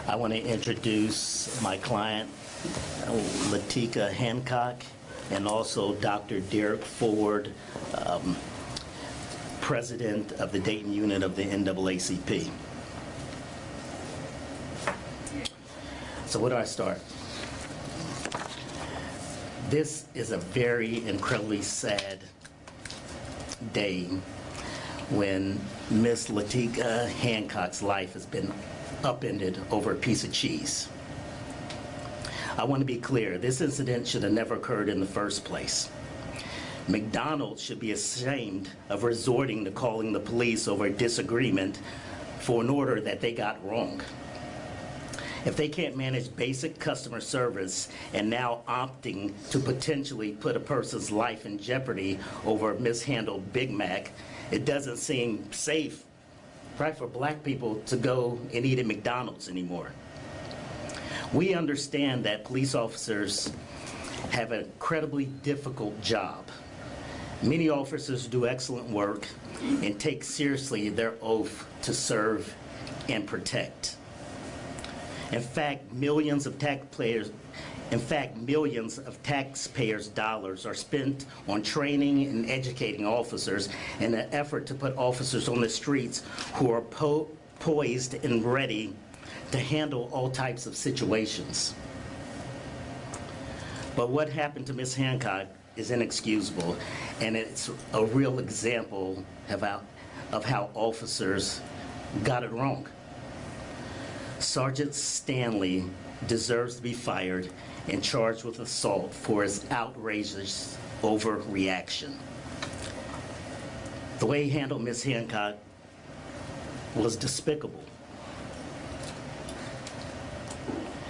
I want to introduce my client, Latinka Hancock, and also Dr. Derek Ford, President of the Dayton Unit of the NAACP. So where do I start? This is a very incredibly sad day when Miss Latinka Hancock's life has been upended over a piece of cheese. I want to be clear, this incident should have never occurred in the first place. McDonald's should be ashamed of resorting to calling the police over a disagreement for an order that they got wrong. If they can't manage basic customer service and now opting to potentially put a person's life in jeopardy over a mishandled Big Mac, it doesn't seem safe, right, for black people to go and eat at McDonald's anymore. We understand that police officers have an incredibly difficult job. Many officers do excellent work and take seriously their oath to serve and protect. In fact, millions of taxpayers' dollars are spent on training and educating officers in an effort to put officers on the streets who are poised and ready to handle all types of situations. But what happened to Ms. Hancock is inexcusable, and it's a real example of how officers got it wrong. Sergeant Stanley deserves to be fired and charged with assault for his outrageous overreaction. The way he handled Ms. Hancock was despicable.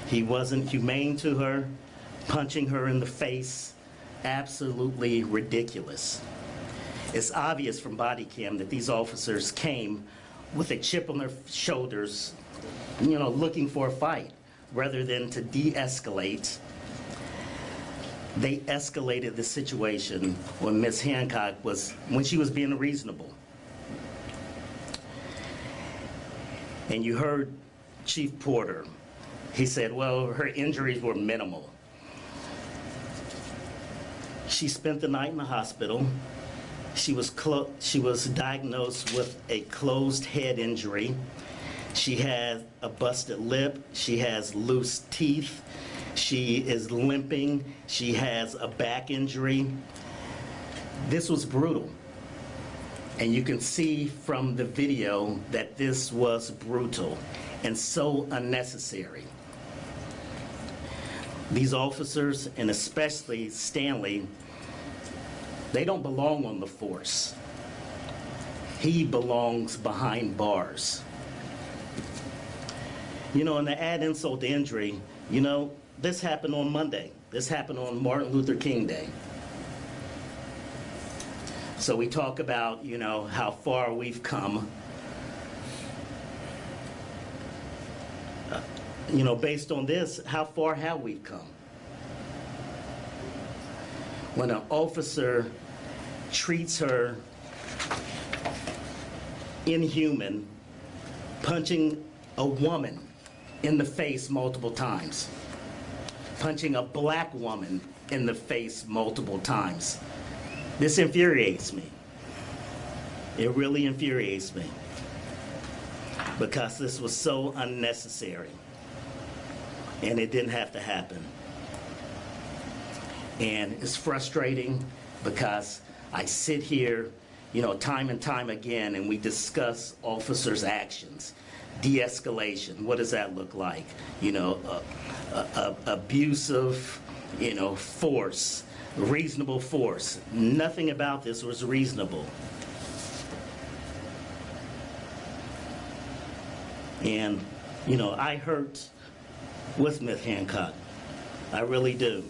He wasn't humane to her, punching her in the face, absolutely ridiculous. It's obvious from body cam that these officers came with a chip on their shoulders, looking for a fight, rather than to de-escalate. They escalated the situation when Ms. Hancock when she was being reasonable. And you heard Chief Porter. He said, well, her injuries were minimal. She spent the night in the hospital. She was diagnosed with a closed head injury. She has a busted lip. She has loose teeth. She is limping. She has a back injury. This was brutal. And you can see from the video that this was brutal and so unnecessary. These officers, and especially Stanley, they don't belong on the force. He belongs behind bars. And to add insult to injury, this happened on Monday. This happened on Martin Luther King Day. So we talk about, how far we've come. Based on this, how far have we come? When an officer treats her inhuman, punching a woman in the face multiple times, punching a black woman in the face multiple times. This infuriates me. It really infuriates me because this was so unnecessary and it didn't have to happen. And it's frustrating because I sit here, time and time again, and we discuss officers' actions. De-escalation, what does that look like? Abusive, force, reasonable force. Nothing about this was reasonable. And, I hurt with Ms. Hancock. I really do.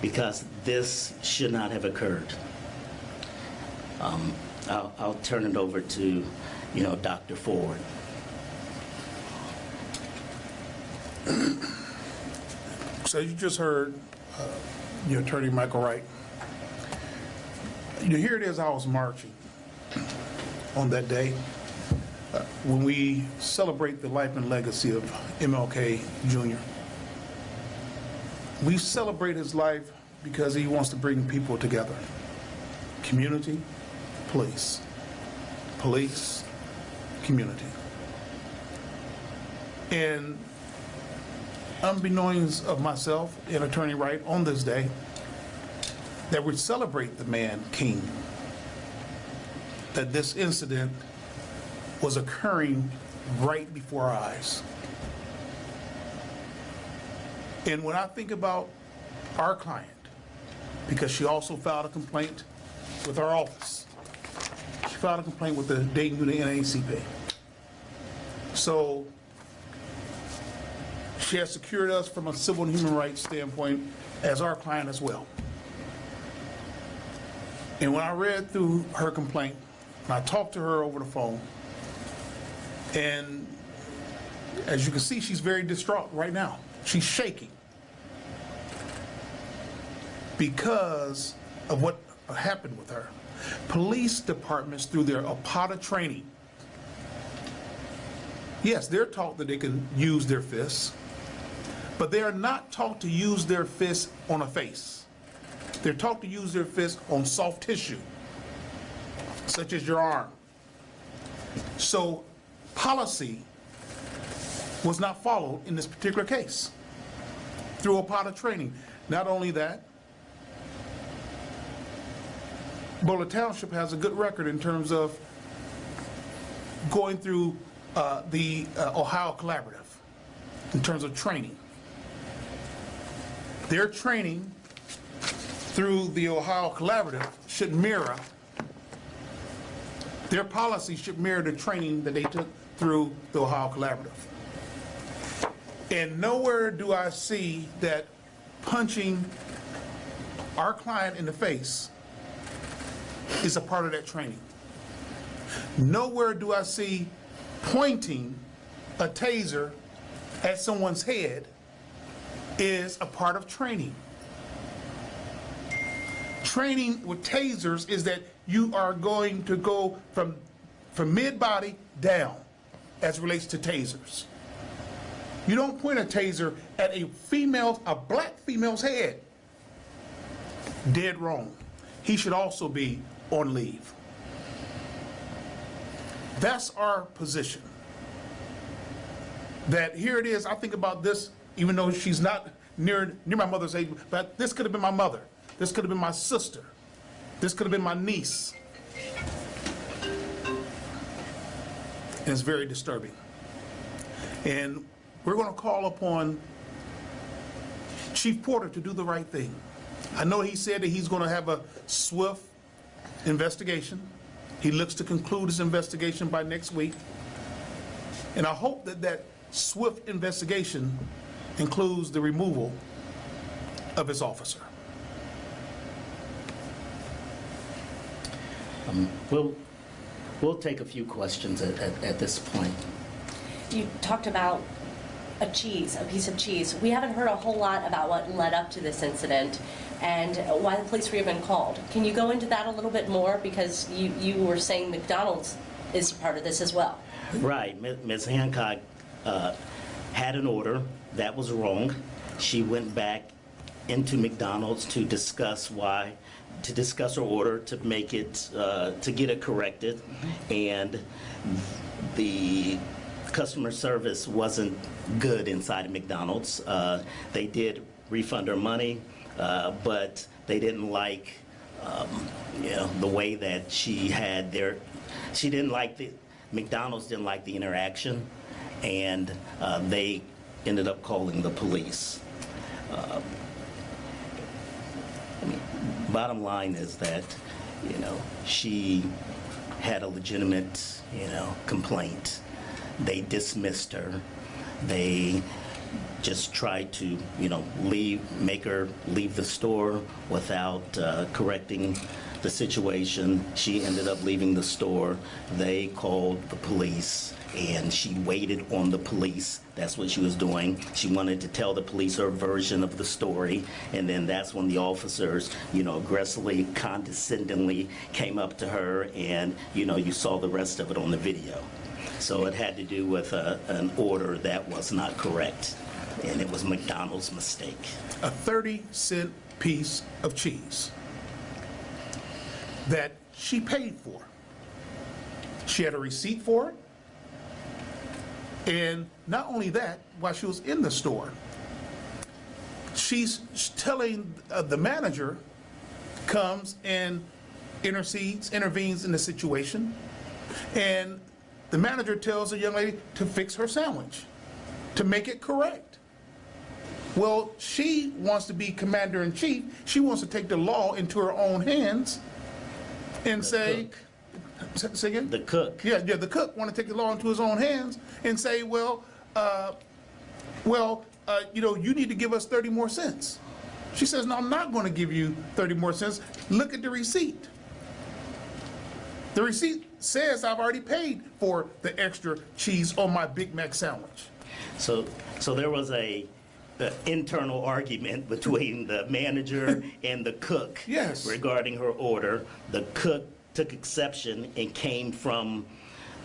Because this should not have occurred. I'll turn it over to, Dr. Ford. So you just heard Attorney Michael Wright. Here it is, I was marching on that day. when we celebrate the life and legacy of MLK Jr., we celebrate his life because he wants to bring people together. Community, police. Police, community. And unbeknownst of myself and Attorney Wright on this day, that we celebrate the man, King, that this incident was occurring right before our eyes. And when I think about our client, because she also filed a complaint with our office, she filed a complaint with the Dayton Unit NAACP. So she has secured us from a civil and human rights standpoint as our client as well. And when I read through her complaint, and I talked to her over the phone, and as you can see, she's very distraught right now. She's shaking because of what happened with her. Police departments, through their APATA training, yes, they're taught that they can use their fists, but they are not taught to use their fists on a face. They're taught to use their fists on soft tissue, such as your arm. So policy was not followed in this particular case through APATA training. Not only that, Butler Township has a good record in terms of going through the Ohio Collaborative in terms of training. Their training through the Ohio Collaborative should mirror, their policy should mirror the training that they took through the Ohio Collaborative. And nowhere do I see that punching our client in the face is a part of that training. Nowhere do I see pointing a taser at someone's head is a part of training. Training with tasers is that you are going to go from mid-body down as it relates to tasers. You don't point a taser at a black female's head. Dead wrong. He should also be on leave. That's our position. That here it is, I think about this, even though she's not near my mother's age, but this could have been my mother. This could have been my sister. This could have been my niece. And it's very disturbing. And we're going to call upon Chief Porter to do the right thing. I know he said that he's going to have a swift investigation. He looks to conclude his investigation by next week. And I hope that that swift investigation includes the removal of his officer. We'll take a few questions at this point. You talked about a piece of cheese. We haven't heard a whole lot about what led up to this incident and why the police were even called. Can you go into that a little bit more? Because you were saying McDonald's is part of this as well. Right. Ms. Hancock had an order that was wrong. She went back into McDonald's to discuss her order, to make it, to get it corrected, and the customer service wasn't good inside of McDonald's. They did refund her money, but they didn't like, the way that she had McDonald's didn't like the interaction, and they ended up calling the police. Bottom line is that, she had a legitimate, complaint. They dismissed her. They just tried to, make her leave the store without correcting the situation. She ended up leaving the store. They called the police, and she waited on the police. That's what she was doing. She wanted to tell the police her version of the story, and then that's when the officers, aggressively, condescendingly came up to her, and, you saw the rest of it on the video. So it had to do with an order that was not correct, and it was McDonald's mistake. A 30-cent piece of cheese that she paid for. She had a receipt for it. And not only that, while she was in the store, she's telling the manager, comes and intervenes in the situation, and the manager tells the young lady to fix her sandwich, to make it correct. Well, she wants to be commander-in-chief. She wants to take the law into her own hands and say, say again? The cook. Yeah, the cook want to take the law into his own hands and say, you need to give us 30 more cents. She says, no, I'm not going to give you 30 more cents. Look at the receipt. The receipt says I've already paid for the extra cheese on my Big Mac sandwich. So there was a internal argument between the manager and the cook. Yes. Regarding her order. The cook took exception and came from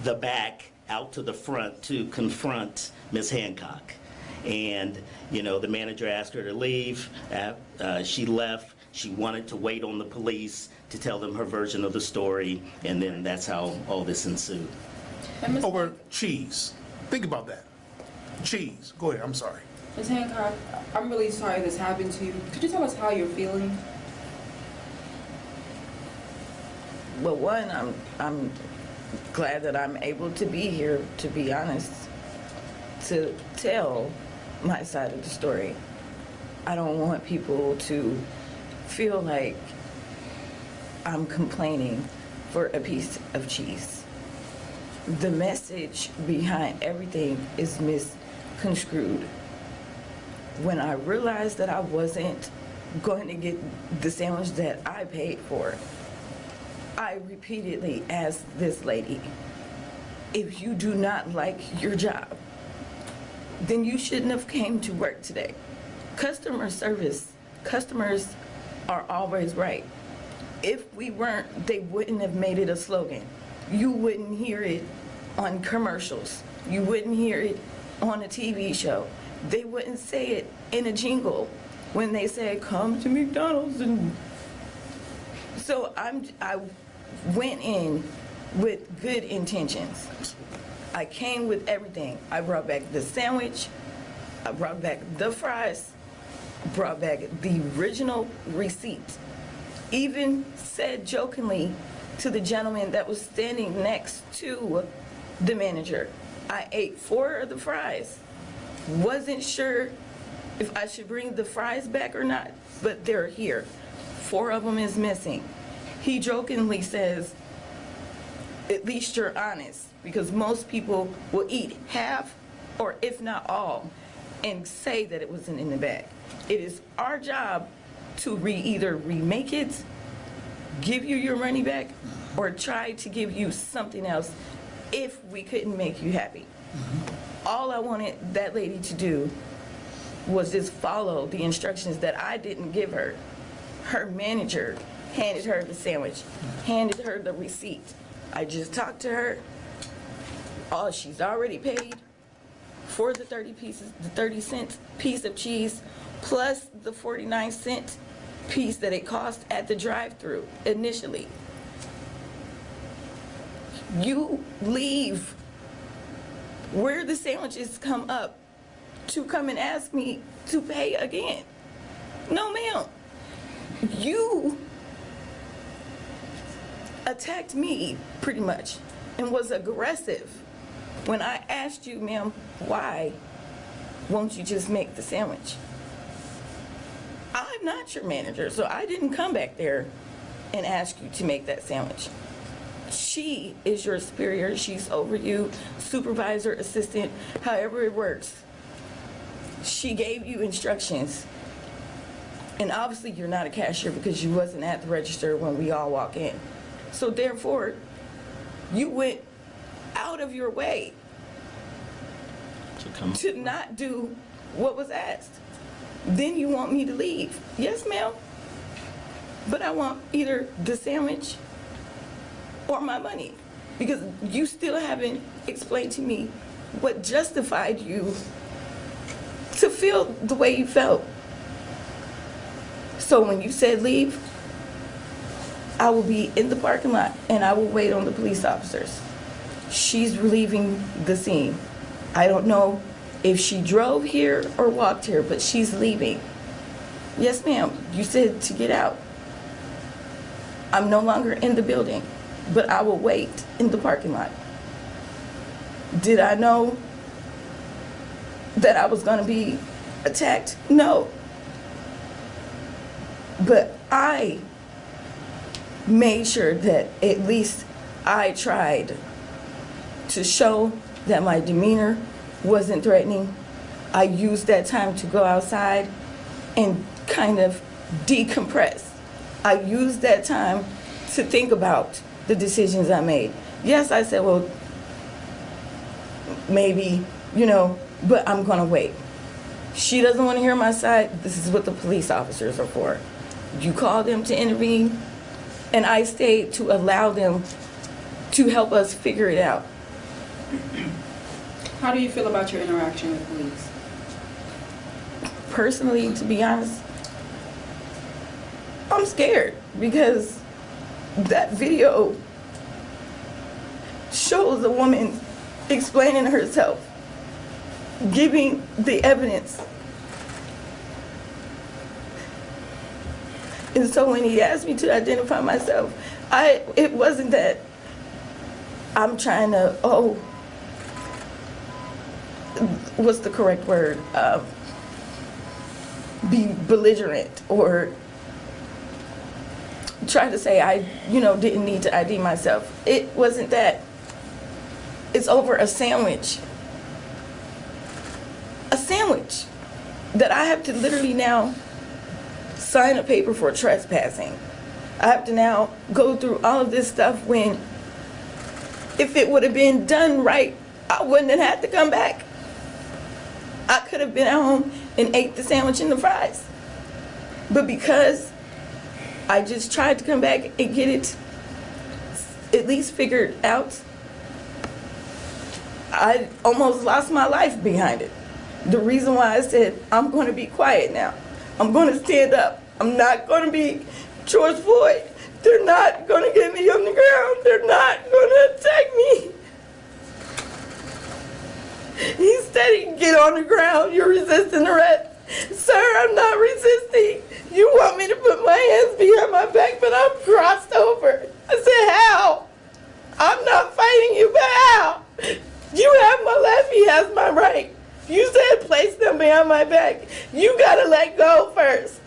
the back out to the front to confront Ms. Hancock. And, the manager asked her to leave. She left. She wanted to wait on the police to tell them her version of the story, and then that's how all this ensued. Over cheese. Think about that. Cheese. Go ahead, I'm sorry. Ms. Hancock, I'm really sorry this happened to you. Could you tell us how you're feeling? Well, one, I'm glad that I'm able to be here, to be honest, to tell my side of the story. I don't want people to feel like I'm complaining for a piece of cheese. The message behind everything is misconstrued. When I realized that I wasn't going to get the sandwich that I paid for, I repeatedly asked this lady, if you do not like your job, then you shouldn't have came to work today. Customer service, customers are always right. If we weren't, they wouldn't have made it a slogan. You wouldn't hear it on commercials. You wouldn't hear it on a TV show. They wouldn't say it in a jingle when they say, come to McDonald's. And so I went in with good intentions. I came with everything. I brought back the sandwich, I brought back the fries, brought back the original receipt. Even said jokingly to the gentleman that was standing next to the manager, I ate 4 of the fries. Wasn't sure if I should bring the fries back or not, but they're here. 4 of them is missing. He jokingly says, at least you're honest, because most people will eat half or if not all and say that it wasn't in the bag. It is our job to either remake it, give you your money back, or try to give you something else if we couldn't make you happy. All I wanted that lady to do was just follow the instructions that I didn't give her. Her manager handed her the sandwich, handed her the receipt. I just talked to her. Oh, she's already paid for the 30-cent piece of cheese, plus the 49-cent piece that it cost at the drive-thru initially. You leave where the sandwiches come up to come and ask me to pay again. No, ma'am. You attacked me pretty much and was aggressive when I asked you, ma'am, why won't you just make the sandwich? I'm not your manager, so I didn't come back there and ask you to make that sandwich. She is your superior. She's over you, supervisor, assistant, however it works. She gave you instructions. And obviously you're not a cashier because you wasn't at the register when we all walk in. So therefore, you went out of your way to not do what was asked. Then you want me to leave. Yes, ma'am. But I want either the sandwich or my money, because you still haven't explain to me what justified you to feel the way you felt. So when you said leave, I will be in the parking lot and I will wait on the police officers. She's leaving the scene. I don't know if she drove here or walked here, but she's leaving. Yes, ma'am, you said to get out. I'm no longer in the building, but I will wait in the parking lot. Did I know that I was going to be attacked? No. But I made sure that at least I tried to show that my demeanor wasn't threatening. I used that time to go outside and kind of decompress. I used that time to think about the decisions I made. Yes, I said, well, maybe, but I'm gonna wait. She doesn't want to hear my side. This is what the police officers are for. You call them to intervene, and I stayed to allow them to help us figure it out. How do you feel about your interaction with police? Personally, to be honest, I'm scared because that video shows a woman explaining herself, giving the evidence. And so when he asked me to identify myself, it wasn't that I'm trying to, what's the correct word? Be belligerent or try to say I, didn't need to ID myself. It wasn't that. It's over a sandwich. A sandwich that I have to literally now sign a paper for trespassing. I have to now go through all of this stuff when if it would have been done right, I wouldn't have had to come back. I could have been at home and ate the sandwich and the fries. But because I just tried to come back and get it at least figured out, I almost lost my life behind it. The reason why I said, I'm going to be quiet now. I'm going to stand up. I'm not going to be George Floyd. They're not going to get me on the ground. They're not going to attack me. He said, get on the ground. You're resisting arrest. Sir, I'm not resisting. You want me to put my hands behind my back, but I'm crossed over. I said, how? I'm not fighting you, but how? You have my left, he has my right. You said place them behind my back. You gotta let go first.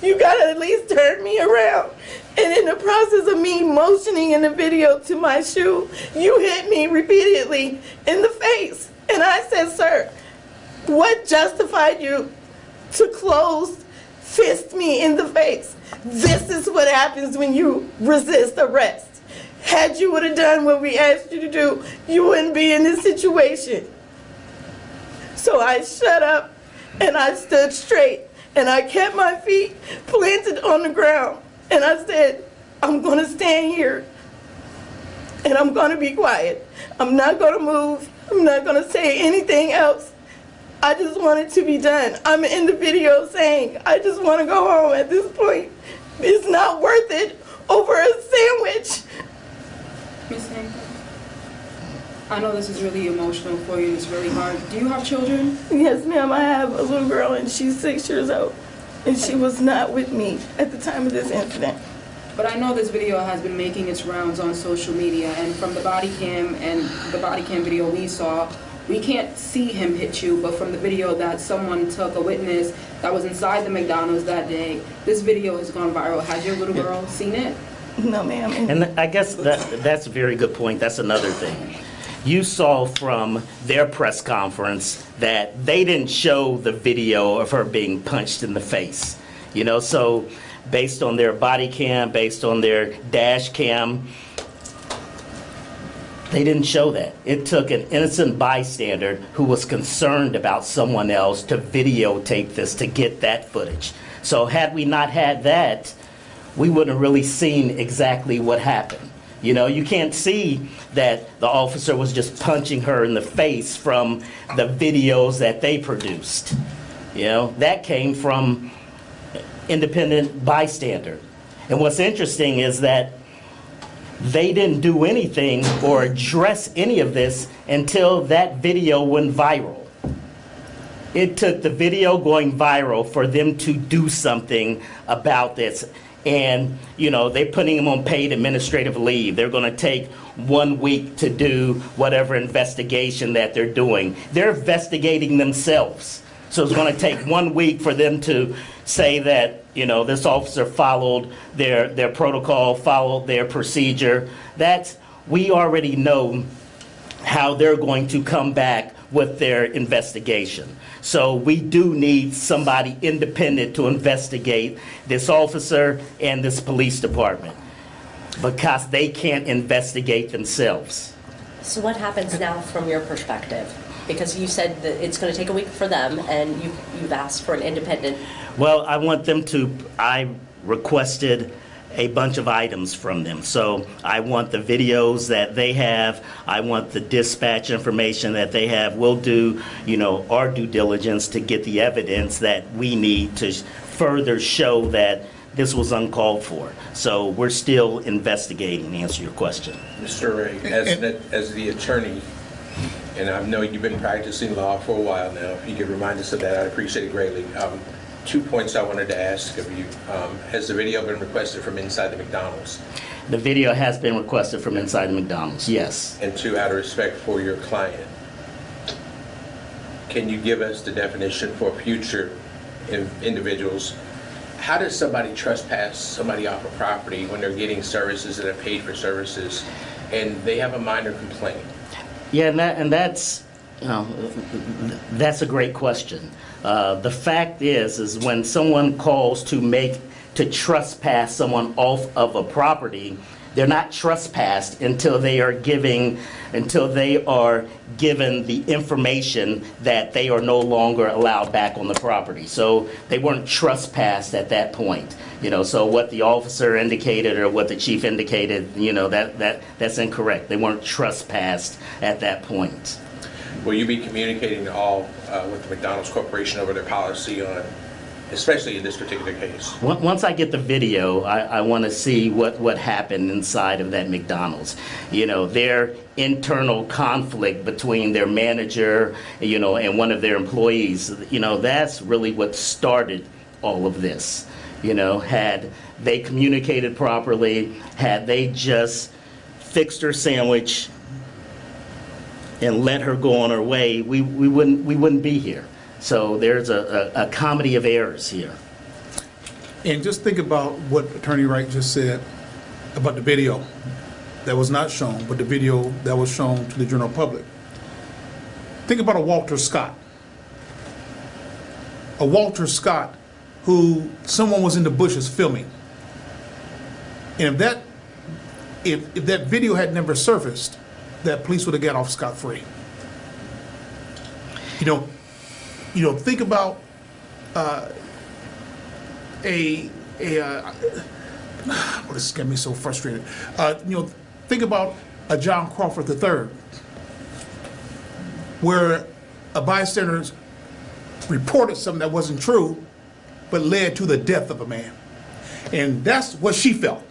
You gotta at least turn me around. And in the process of me motioning in the video to my shoe, you hit me repeatedly in the face. And I said, sir, what justified you to close fist me in the face? This is what happens when you resist arrest. Had you would have done what we asked you to do, you wouldn't be in this situation. So I shut up and I stood straight and I kept my feet planted on the ground. And I said, I'm gonna stand here and I'm gonna be quiet. I'm not gonna move. I'm not gonna say anything else. I just want it to be done. I'm in the video saying, I just wanna go home at this point. It's not worth it over a sandwich. Ms. Hancock, I know this is really emotional for you. It's really hard. Do you have children? Yes, ma'am, I have a little girl and she's 6 years old. And she was not with me at the time of this incident. But I know this video has been making its rounds on social media, and from the body cam and the body cam video we saw, we can't see him hit you, but from the video that someone took, a witness that was inside the McDonald's that day, this video has gone viral. Has your little girl seen it? No, ma'am. And I guess that's a very good point. That's another thing. You saw from their press conference that they didn't show the video of her being punched in the face. So based on their body cam, based on their dash cam, they didn't show that. It took an innocent bystander who was concerned about someone else to videotape this to get that footage. So had we not had that, we wouldn't have really seen exactly what happened. You know, you can't see that the officer was just punching her in the face from the videos that they produced. You know, that came from independent bystander. And what's interesting is that they didn't do anything or address any of this until that video went viral. It took the video going viral for them to do something about this. And, you know, they're putting them on paid administrative leave. They're going to take 1 week to do whatever investigation that they're doing. They're investigating themselves. So it's going to take 1 week for them to say that, you know, this officer followed their protocol, followed their procedure. We already know how they're going to come back with their investigation. So we do need somebody independent to investigate this officer and this police department because they can't investigate themselves. So what happens now from your perspective? Because you said that it's going to take a week for them, and you've asked for an independent. Well, I requested a bunch of items from them. So I want the videos that they have. I want the dispatch information that they have. We'll do, you know, our due diligence to get the evidence that we need to further show that this was uncalled for. So we're still investigating, to answer your question. Mr. Wright, as the attorney, and I know you've been practicing law for a while now, if you could remind us of that, I'd appreciate it greatly. 2 points I wanted to ask of you. Has the video been requested from inside the McDonald's? The video has been requested from inside the McDonald's, yes. And 2, out of respect for your client, can you give us the definition for future individuals? How does somebody trespass somebody off of property when they're getting services that are paid for services and they have a minor complaint? Yeah, and that's, you know, that's a great question. The fact is when someone calls to trespass someone off of a property, they're not trespassed until they are given the information that they are no longer allowed back on the property. So they weren't trespassed at that point. You know, so what the officer indicated or what the chief indicated, you know, that's incorrect. They weren't trespassed at that point. Will you be communicating all with the McDonald's Corporation over their policy on, especially in this particular case? Once I get the video, I want to see what happened inside of that McDonald's. You know, their internal conflict between their manager, you know, and one of their employees, you know, that's really what started all of this. You know, had they communicated properly, had they just fixed her sandwich and let her go on her way, we wouldn't be here. So there's a comedy of errors here. And just think about what Attorney Wright just said about the video that was not shown, but the video that was shown to the general public. Think about a Walter Scott. A Walter Scott who someone was in the bushes filming. And if that video had never surfaced, that police would have got off scot-free. You know, think about this got me so frustrated. You know, think about a John Crawford III, where a bystander reported something that wasn't true, but led to the death of a man. And that's what she felt,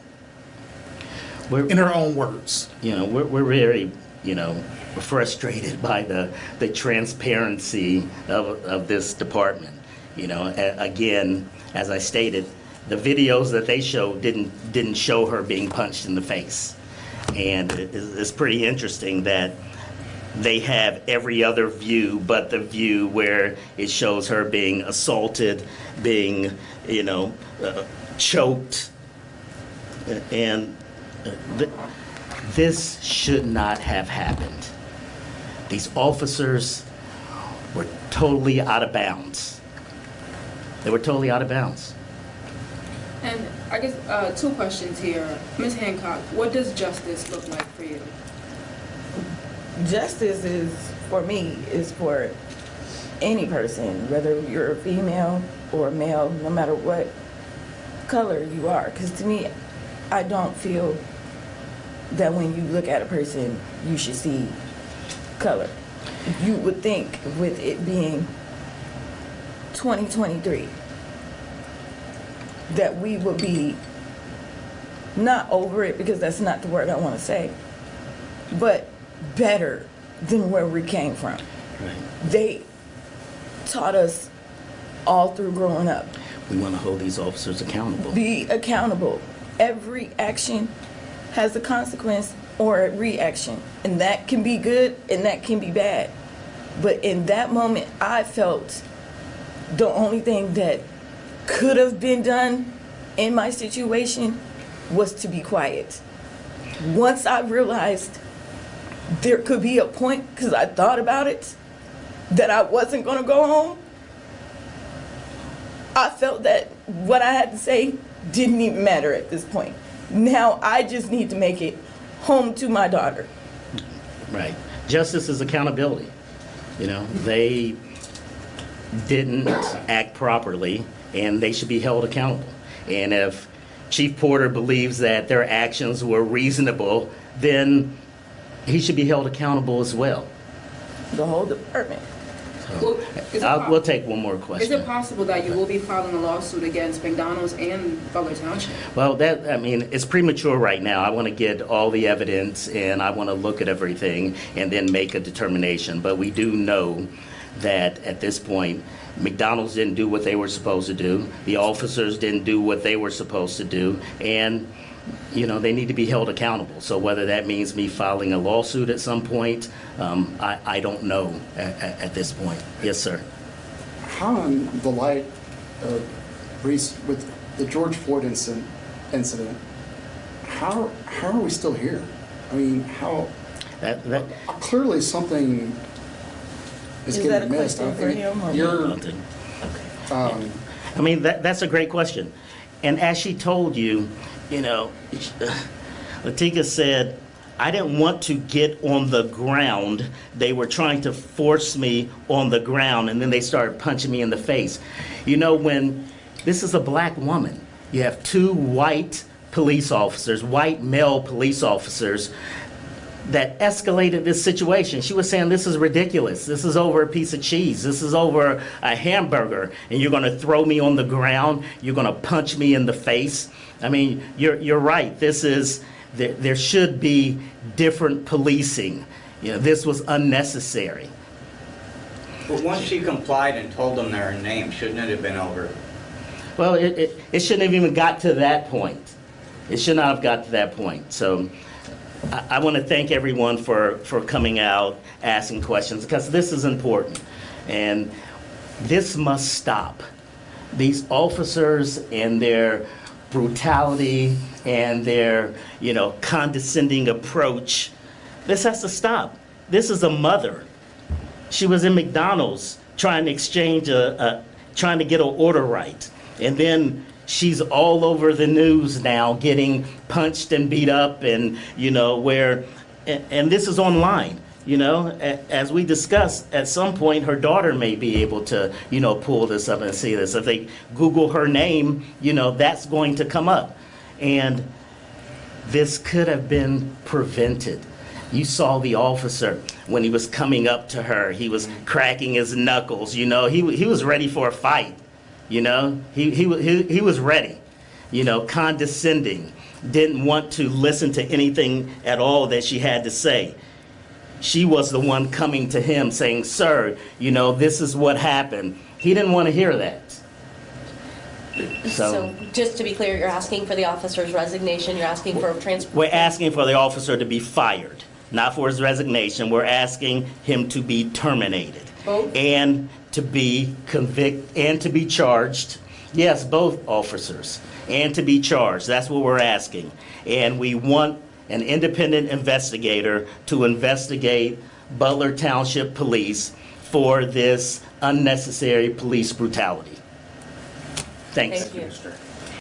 in her own words. You know, we're very, you know, frustrated by the transparency of this department. You know, again, as I stated, the videos that they showed didn't show her being punched in the face. And it's pretty interesting that they have every other view but the view where it shows her being assaulted, being, you know, choked. And this should not have happened. These officers were totally out of bounds. They were totally out of bounds. And I guess 2 questions here. Ms. Hancock, what does justice look like for you? Justice is, for me, is for any person, whether you're a female or a male, no matter what color you are. Because to me, I don't feel that when you look at a person, you should see color. You would think with it being 2023 that we would be not over it, because that's not the word I want to say, but better than where we came from. Right. They taught us all through growing up. We want to hold these officers accountable. Be accountable. Every action has a consequence or a reaction, and that can be good and that can be bad. But in that moment, I felt the only thing that could have been done in my situation was to be quiet. Once I realized there could be a point, because I thought about it, that I wasn't going to go home, I felt that what I had to say didn't even matter at this point. Now I just need to make it home to my daughter. Right. Justice is accountability. You know, they didn't act properly, and they should be held accountable. And if Chief Porter believes that their actions were reasonable, then he should be held accountable as well. The whole department. Well, is it We'll take one more Is question. it possible that you will be filing a lawsuit against McDonald's and Butler Township? Well, it's premature right now. I want to get all the evidence, and I want to look at everything and then make a determination. But we do know that at this point, McDonald's didn't do what they were supposed to do. The officers didn't do what they were supposed to do. And, you know, they need to be held accountable. So whether that means me filing a lawsuit at some point, I don't know at this point. Yes, sir. How in the light of Reese, with the George Floyd incident, how are we still here? I mean, how That clearly something is Is that getting a missed. question for him or You're, I mean, that's a great question. And as she told you, you know, Latinka said, I didn't want to get on the ground. They were trying to force me on the ground, and then they started punching me in the face. You know, when this is a black woman, you have two white police officers, white male police officers, that escalated this situation. She was saying, this is ridiculous. This is over a piece of cheese. This is over a hamburger. And you're going to throw me on the ground. You're going to punch me in the face. I mean, you're right. There should be different policing. You know, this was unnecessary. But once she complied and told them their name, shouldn't it have been over? Well, it shouldn't have even got to that point. It should not have got to that point. So I want to thank everyone for coming out, asking questions, because this is important. And this must stop. These officers and their brutality and their, you know, condescending approach, this has to stop. This is a mother. She was in McDonald's trying to exchange trying to get an order right. And then she's all over the news now, getting punched and beat up, and, you know, and this is online. You know, as we discussed, at some point her daughter may be able to, you know, pull this up and see this. If they Google her name, you know, that's going to come up. And this could have been prevented. You saw the officer when he was coming up to her. He was cracking his knuckles, you know. He was ready for a fight, you know. He was ready, you know, condescending, didn't want to listen to anything at all that she had to say. She was the one coming to him saying, sir, you know, this is what happened. He didn't want to hear that. So just to be clear, you're asking for the officer's resignation, you're asking for transfer? We're asking for the officer to be fired, not for his resignation. We're asking him to be terminated. Both? And to be convicted and to be charged. Yes, both officers. And to be charged. That's what we're asking. And we want an independent investigator to investigate Butler Township Police for this unnecessary police brutality. Thanks. Thank you.